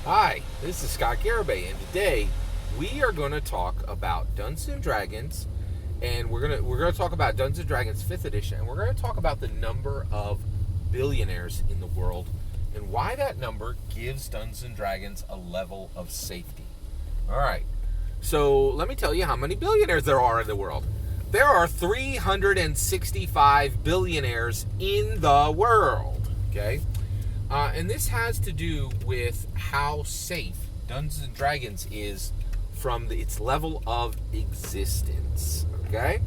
Hi, this is Scott Garibay, and today we are going to talk about Dungeons and Dragons, and we're gonna talk about Dungeons and Dragons 5th edition, and we're going to talk about the number of billionaires in the world and why that number gives Dungeons and Dragons a level of safety. All right, so let me tell you how many billionaires there are in the world. There are 365 billionaires in the world. Okay. And this has to do with how safe Dungeons and Dragons is from its level of existence. Okay,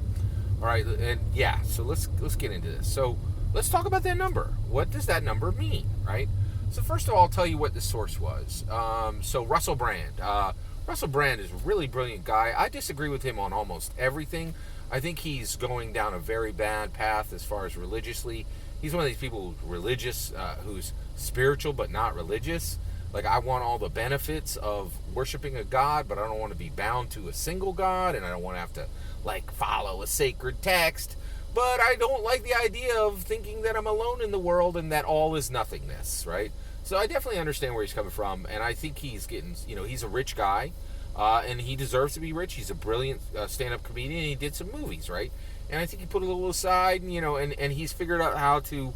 all right, and yeah, so let's get into this. So let's talk about that number. What does that number mean, right? So first of all, I'll tell you what the source was. So Russell Brand. Russell Brand is a really brilliant guy. I disagree with him on almost everything. I think he's going down a very bad path as far as religiously. He's one of these people who's religious, who's spiritual but not religious. Like, I want all the benefits of worshiping a god, but I don't want to be bound to a single god, and I don't want to have to, like, follow a sacred text. But I don't like the idea of thinking that I'm alone in the world and that all is nothingness, right? So I definitely understand where he's coming from, and I think he's getting, he's a rich guy, and he deserves to be rich. He's a brilliant stand-up comedian, and he did some movies, right? And I think he put a little aside, and he's figured out how to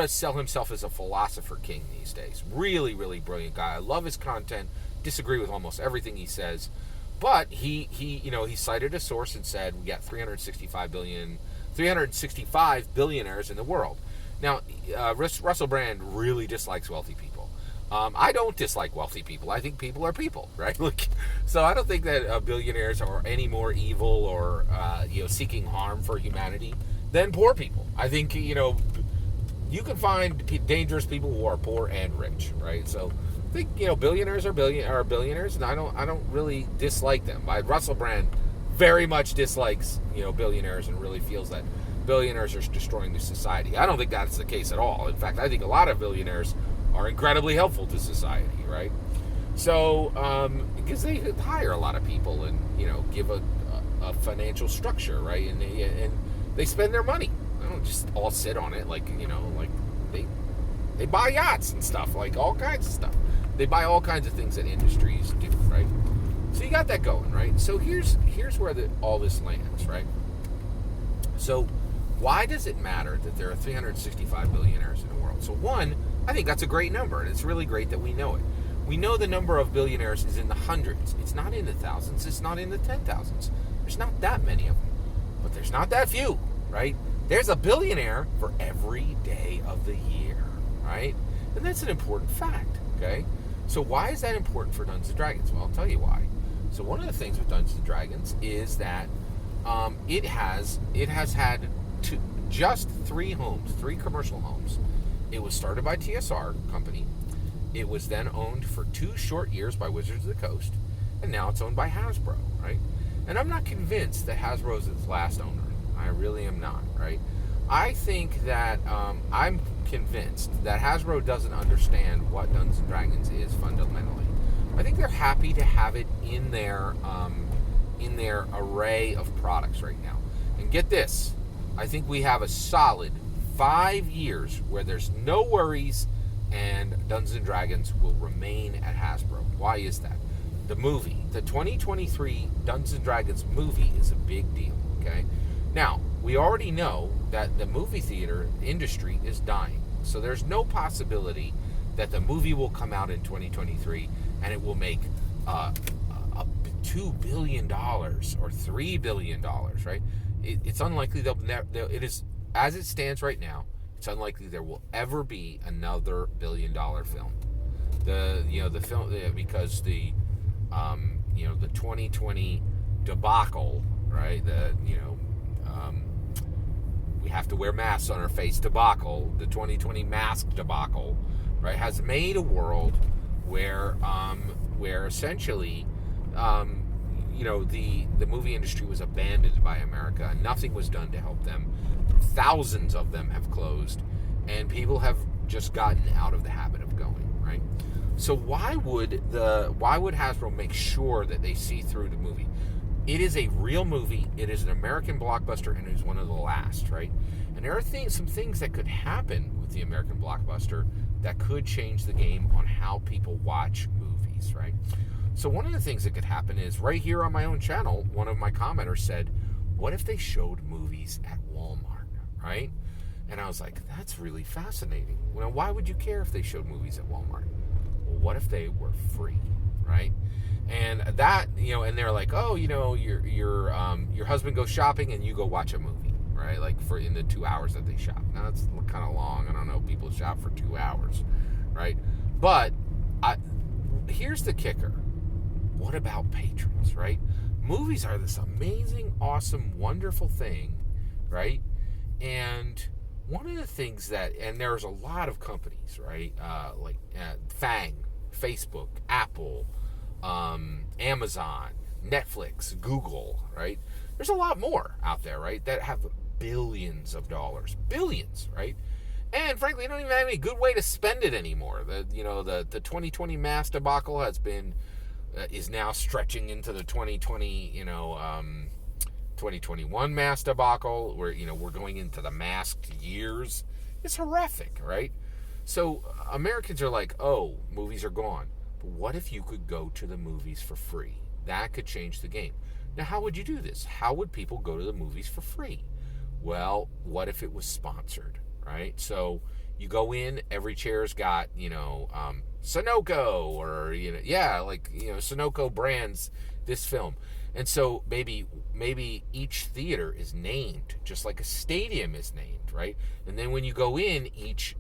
sell himself as a philosopher king these days. Really, really brilliant guy. I love his content. Disagree with almost everything he says, but he cited a source and said we got 365 billionaires in the world. Now, Russell Brand really dislikes wealthy people. I don't dislike wealthy people. I think people are people, right? So I don't think that billionaires are any more evil or seeking harm for humanity than poor people. I think you can find dangerous people who are poor and rich, right? So I think billionaires are billionaires, and I don't really dislike them. Russell Brand very much dislikes billionaires and really feels that billionaires are destroying the society. I don't think that's the case at all. In fact, I think a lot of billionaires are incredibly helpful to society, right? So because they hire a lot of people and give a financial structure, right? And they spend their money. They don't just all sit on it, like they buy yachts and stuff, like all kinds of stuff. They buy all kinds of things that industries do, right? So you got that going, right? So here's where all this lands, right? So why does it matter that there are 365 billionaires in the world? So one, I think that's a great number, and it's really great that we know it. We know the number of billionaires is in the hundreds. It's not in the thousands. It's not in the 10,000s. There's not that many of them, but there's not that few, right? There's a billionaire for every day of the year, right? And that's an important fact, okay? So why is that important for Dungeons & Dragons? Well, I'll tell you why. So one of the things with Dungeons & Dragons is that it has had just 3 commercial homes. It was started by TSR Company. It was then owned for 2 short years by Wizards of the Coast, and now it's owned by Hasbro, right? And I'm not convinced that Hasbro is its last owner. I really am not, right? I think that I'm convinced that Hasbro doesn't understand what Dungeons and Dragons is fundamentally. I think they're happy to have it in their array of products right now. And get this, I think we have a solid 5 years where there's no worries and Dungeons and Dragons will remain at Hasbro. Why is that? The 2023 Dungeons and Dragons movie is a big deal, okay? Now, we already know that the movie theater industry is dying. So there's no possibility that the movie will come out in 2023 and it will make $2 billion or $3 billion, right? It's unlikely it is, as it stands right now, it's unlikely there will ever be another $1 billion film. The film, because the 2020 debacle, right? We have to wear masks on our face debacle, the 2020 mask debacle, right, has made a world where essentially the movie industry was abandoned by America and nothing was done to help them. Thousands of them have closed, and people have just gotten out of the habit of going, right? So why would Hasbro make sure that they see through the movie? It is a real movie. It is an American blockbuster, and it is one of the last, right? And there are some things that could happen with the American blockbuster that could change the game on how people watch movies. movies, right? So one of the things that could happen is right here on my own channel, one of my commenters said, what if they showed movies at Walmart, right? And I was like, that's really fascinating. Well, why would you care if they showed movies at Walmart? Well, what if they were free, right? And that, and they're like, oh, your husband goes shopping and you go watch a movie, right? Like for in the 2 hours that they shop. Now that's kind of long. I don't know. People shop for 2 hours, right? But here's the kicker. What about patrons, right? Movies are this amazing, awesome, wonderful thing, right? And one of the things and there's a lot of companies, right? Like Fang, Facebook, Apple, Amazon, Netflix, Google, right? There's a lot more out there, right? That have billions of dollars, billions, right? And frankly, you don't even have any good way to spend it anymore. The 2020 mass debacle is now stretching into the 2021 mass debacle, where we're going into the masked years. It's horrific, right? So Americans are like, oh, movies are gone. But what if you could go to the movies for free? That could change the game. Now, how would you do this? How would people go to the movies for free? Well, what if it was sponsored, right? So you go in, every chair's got, Sunoco or, Sunoco brands this film. And so maybe each theater is named just like a stadium is named, right? And then when you go in, each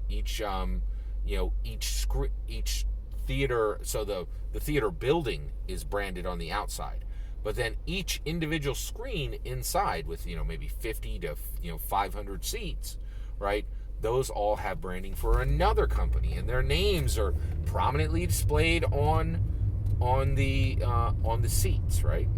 theater, so the theater building is branded on the outside. But then each individual screen inside with, maybe 50 to 500 seats, right? Those all have branding for another company, and their names are prominently displayed on the seats, right?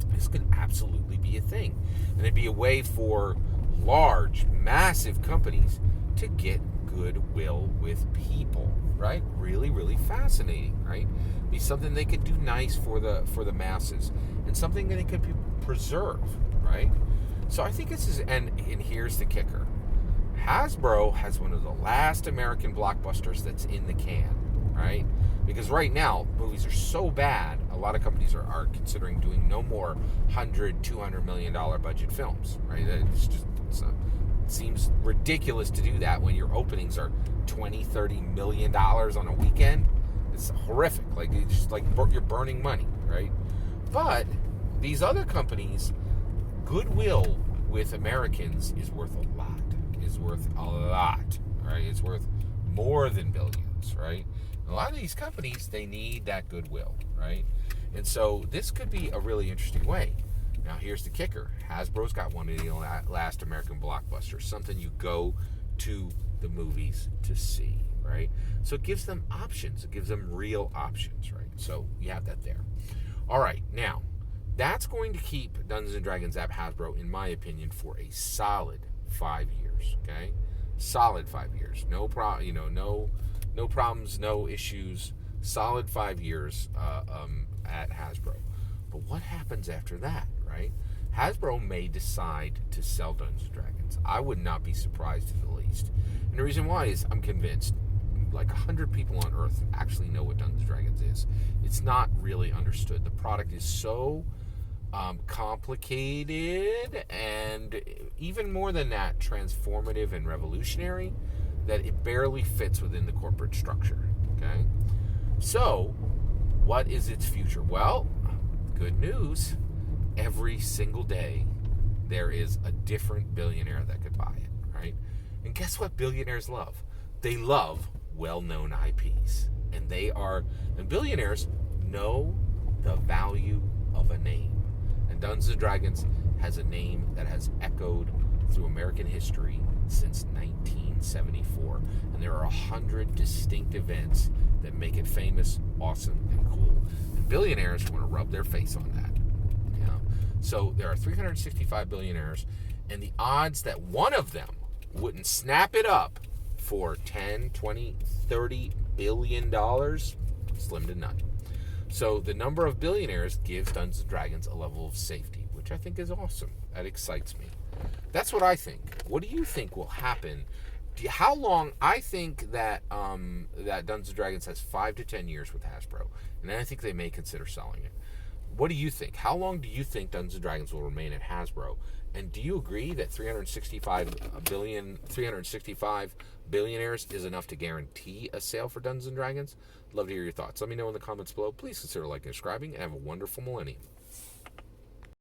This could absolutely be a thing, and it'd be a way for large, massive companies to get goodwill with people, right? Really, really fascinating, right? Be something they could do nice for the masses, and something that they could preserve, right? So I think this is, and here's the kicker. Hasbro has one of the last American blockbusters that's in the can, right? Because right now, movies are so bad, a lot of companies are considering doing no more $100, $200 million budget films, right? It seems ridiculous to do that when your openings are $20, $30 million on a weekend. It's horrific. Like, it's just like you're burning money, right? But these other companies, goodwill with Americans is worth a lot. Right? It's worth more than billions, right? A lot of these companies, they need that goodwill, right? And so this could be a really interesting way. Now, here's the kicker. Hasbro's got one of the last American blockbusters, something you go to the movies to see, right? So it gives them options. It gives them real options, right? So you have that there. All right, now, that's going to keep Dungeons & Dragons at Hasbro, in my opinion, for a solid 5 years, okay? Solid 5 years. No problems, no issues. Solid 5 years at Hasbro. But what happens after that, right? Hasbro may decide to sell Dungeons & Dragons. I would not be surprised in the least. And the reason why is I'm convinced like 100 people on Earth actually know what Dungeons & Dragons is. It's not really understood. The product is so complicated and even more than that, transformative and revolutionary, that it barely fits within the corporate structure, okay? So, what is its future? Well, good news. Every single day, there is a different billionaire that could buy it, right? And guess what billionaires love? They love well-known IPs. And billionaires know the value of a name. And Dungeons & Dragons has a name that has echoed through American history since 1974. And there are 100 distinct events that make it famous, awesome, and cool. And billionaires want to rub their face on that. So there are 365 billionaires, and the odds that one of them wouldn't snap it up for 10, 20, 30 billion dollars, slim to none. So the number of billionaires gives Dungeons & Dragons a level of safety, which I think is awesome. That excites me. That's what I think. What do you think will happen How long? I think that that Dungeons and Dragons has 5 to 10 years with Hasbro, and I think they may consider selling it. What do you think? How long do you think Dungeons and Dragons will remain at Hasbro? And do you agree that 365 billionaires is enough to guarantee a sale for Dungeons and Dragons? Love to hear your thoughts. Let me know in the comments below. Please consider liking and subscribing, and have a wonderful millennium.